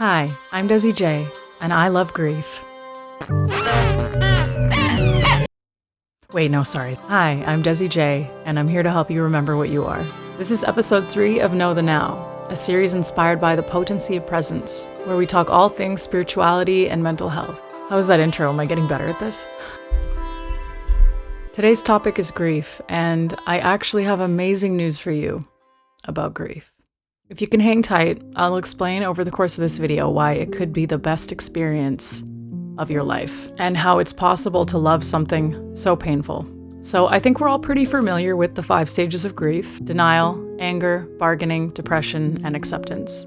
Hi, I'm Desi J, and I love grief. Wait, no, sorry. Hi, I'm Desi J, and I'm here to help you remember what you are. This is episode 3 of Know the Now, a series inspired by the potency of presence, where we talk all things spirituality and mental health. How was that intro? Am I getting better at this? Today's topic is grief, and I actually have amazing news for you about grief. If you can hang tight, I'll explain over the course of this video why it could be the best experience of your life and how it's possible to love something so painful. So I think we're all pretty familiar with the 5 stages of grief: denial, anger, bargaining, depression, and acceptance.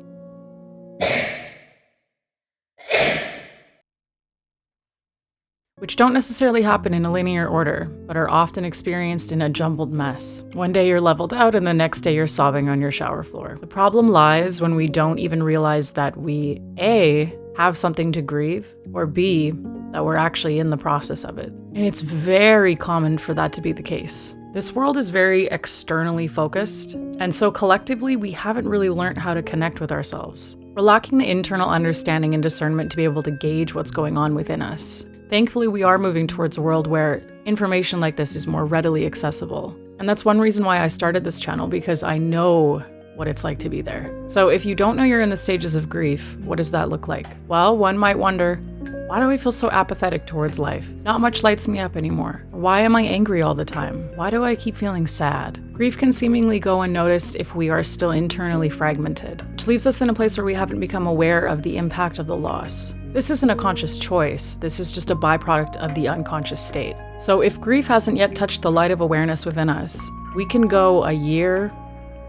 Which don't necessarily happen in a linear order, but are often experienced in a jumbled mess. One day you're leveled out and the next day you're sobbing on your shower floor. The problem lies when we don't even realize that we A, have something to grieve, or B, that we're actually in the process of it. And it's very common for that to be the case. This world is very externally focused, and so collectively we haven't really learned how to connect with ourselves. We're lacking the internal understanding and discernment to be able to gauge what's going on within us. Thankfully, we are moving towards a world where information like this is more readily accessible. And that's one reason why I started this channel, because I know what it's like to be there. So if you don't know you're in the stages of grief, what does that look like? Well, one might wonder, why do I feel so apathetic towards life? Not much lights me up anymore. Why am I angry all the time? Why do I keep feeling sad? Grief can seemingly go unnoticed if we are still internally fragmented, which leaves us in a place where we haven't become aware of the impact of the loss. This isn't a conscious choice, this is just a byproduct of the unconscious state. So if grief hasn't yet touched the light of awareness within us, we can go a year,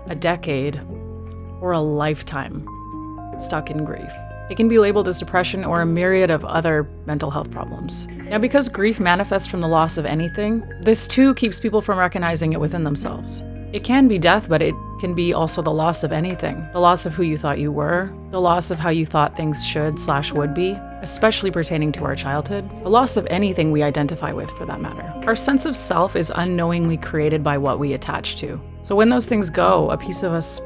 a decade, or a lifetime stuck in grief. It can be labeled as depression or a myriad of other mental health problems. Now, because grief manifests from the loss of anything, this too keeps people from recognizing it within themselves. It can be death, but it can be also the loss of anything. The loss of who you thought you were, the loss of how you thought things should/would be, especially pertaining to our childhood, the loss of anything we identify with for that matter. Our sense of self is unknowingly created by what we attach to. So when those things go, a piece of us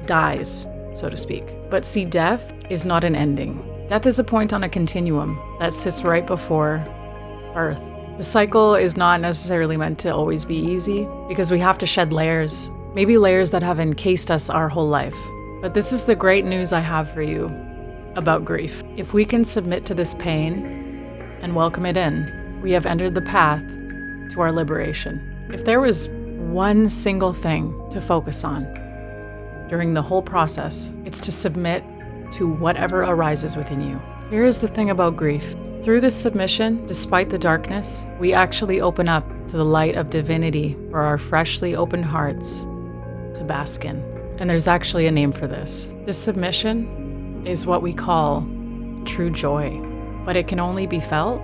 dies, so to speak. But see, death is not an ending. Death is a point on a continuum that sits right before birth. The cycle is not necessarily meant to always be easy, because we have to shed layers, maybe layers that have encased us our whole life. But this is the great news I have for you about grief. If we can submit to this pain and welcome it in, we have entered the path to our liberation. If there was one single thing to focus on during the whole process, it's to submit to whatever arises within you. Here is the thing about grief. Through this submission, despite the darkness, we actually open up to the light of divinity for our freshly opened hearts to bask in. And there's actually a name for this. This submission is what we call true joy, but it can only be felt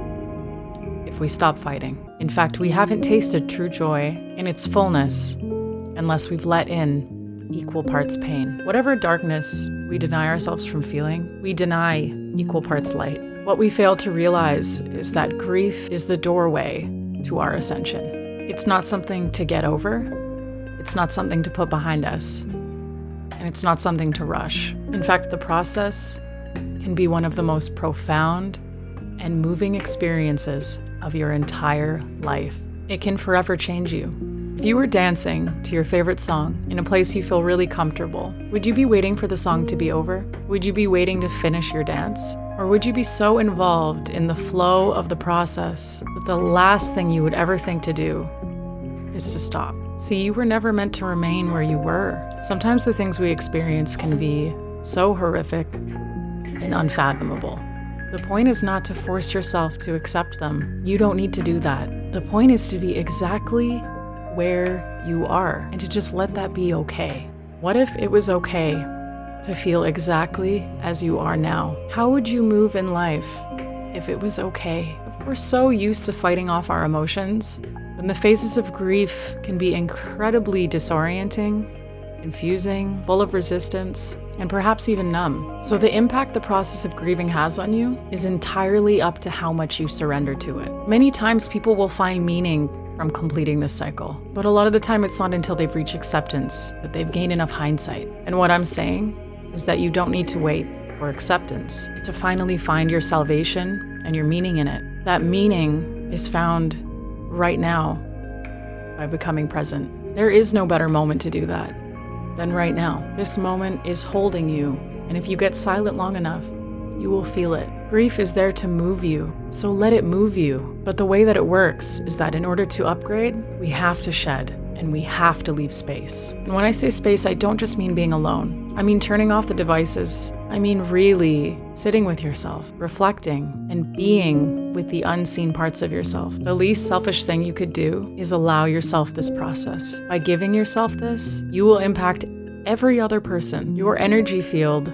if we stop fighting. In fact, we haven't tasted true joy in its fullness unless we've let in equal parts pain. Whatever darkness we deny ourselves from feeling, we deny equal parts light. What we fail to realize is that grief is the doorway to our ascension. It's not something to get over, it's not something to put behind us, and it's not something to rush. In fact, the process can be one of the most profound and moving experiences of your entire life. It can forever change you. If you were dancing to your favorite song in a place you feel really comfortable, would you be waiting for the song to be over? Would you be waiting to finish your dance? Or would you be so involved in the flow of the process that the last thing you would ever think to do is to stop? See, you were never meant to remain where you were. Sometimes the things we experience can be so horrific and unfathomable. The point is not to force yourself to accept them. You don't need to do that. The point is to be exactly where you are and to just let that be okay. What if it was okay to feel exactly as you are now? How would you move in life if it was okay? If we're so used to fighting off our emotions, then the phases of grief can be incredibly disorienting, confusing, full of resistance, and perhaps even numb. So the impact the process of grieving has on you is entirely up to how much you surrender to it. Many times people will find meaning from completing this cycle, but a lot of the time it's not until they've reached acceptance that they've gained enough hindsight. And what I'm saying is that you don't need to wait for acceptance, to finally find your salvation and your meaning in it. That meaning is found right now by becoming present. There is no better moment to do that than right now. This moment is holding you, and if you get silent long enough, you will feel it. Grief is there to move you, so let it move you. But the way that it works is that in order to upgrade, we have to shed, and we have to leave space. And when I say space, I don't just mean being alone. I mean turning off the devices. I mean really sitting with yourself, reflecting, and being with the unseen parts of yourself. The least selfish thing you could do is allow yourself this process. By giving yourself this, you will impact every other person. Your energy field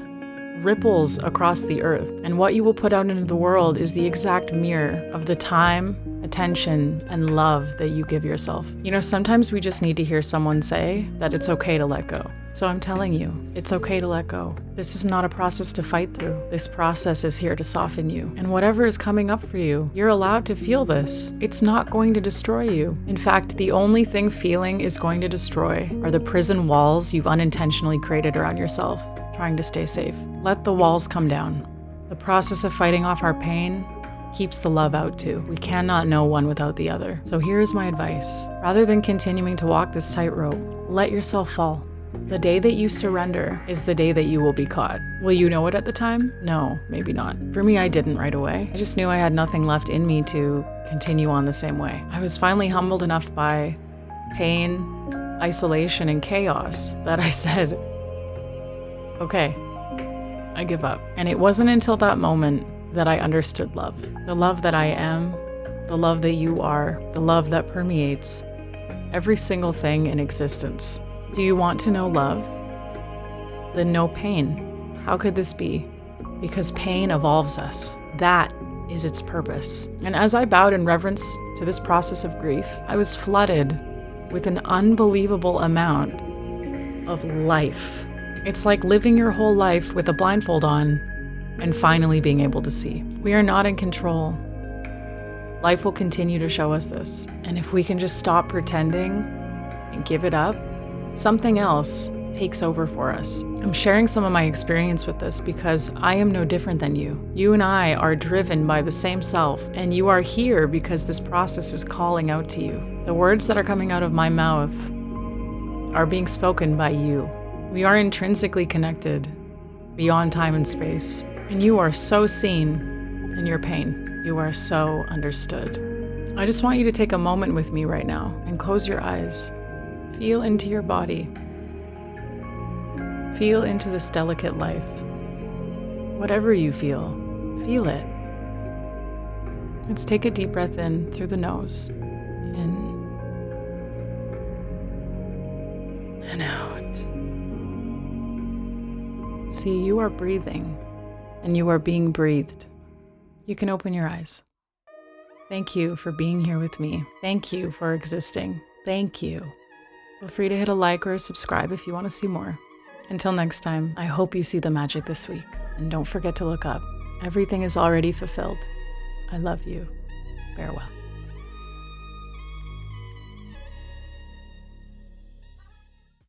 ripples across the earth, and what you will put out into the world is the exact mirror of the time, attention, and love that you give yourself. You know, sometimes we just need to hear someone say that it's okay to let go. So I'm telling you, it's okay to let go. This is not a process to fight through. This process is here to soften you. And whatever is coming up for you, you're allowed to feel this. It's not going to destroy you. In fact, the only thing feeling is going to destroy are the prison walls you've unintentionally created around yourself, trying to stay safe. Let the walls come down. The process of fighting off our pain keeps the love out too. We cannot know one without the other. So here's my advice. Rather than continuing to walk this tightrope, let yourself fall. The day that you surrender is the day that you will be caught. Will you know it at the time? No, maybe not. For me, I didn't right away. I just knew I had nothing left in me to continue on the same way. I was finally humbled enough by pain, isolation, and chaos that I said, okay, I give up. And it wasn't until that moment that I understood love. The love that I am, the love that you are, the love that permeates every single thing in existence. Do you want to know love? Then know pain. How could this be? Because pain evolves us. That is its purpose. And as I bowed in reverence to this process of grief, I was flooded with an unbelievable amount of life. It's like living your whole life with a blindfold on and finally being able to see. We are not in control. Life will continue to show us this. And if we can just stop pretending and give it up, something else takes over for us. I'm sharing some of my experience with this because I am no different than you. You and I are driven by the same self, and you are here because this process is calling out to you. The words that are coming out of my mouth are being spoken by you. We are intrinsically connected beyond time and space, and you are so seen in your pain. You are so understood. I just want you to take a moment with me right now and close your eyes. Feel into your body. Feel into this delicate life. Whatever you feel it. Let's take a deep breath in through the nose. In and out. See, you are breathing, and you are being breathed. You can open your eyes. Thank you for being here with me. Thank you for existing. Thank you. Feel free to hit a like or a subscribe if you want to see more. Until next time, I hope you see the magic this week. And don't forget to look up. Everything is already fulfilled. I love you. Farewell.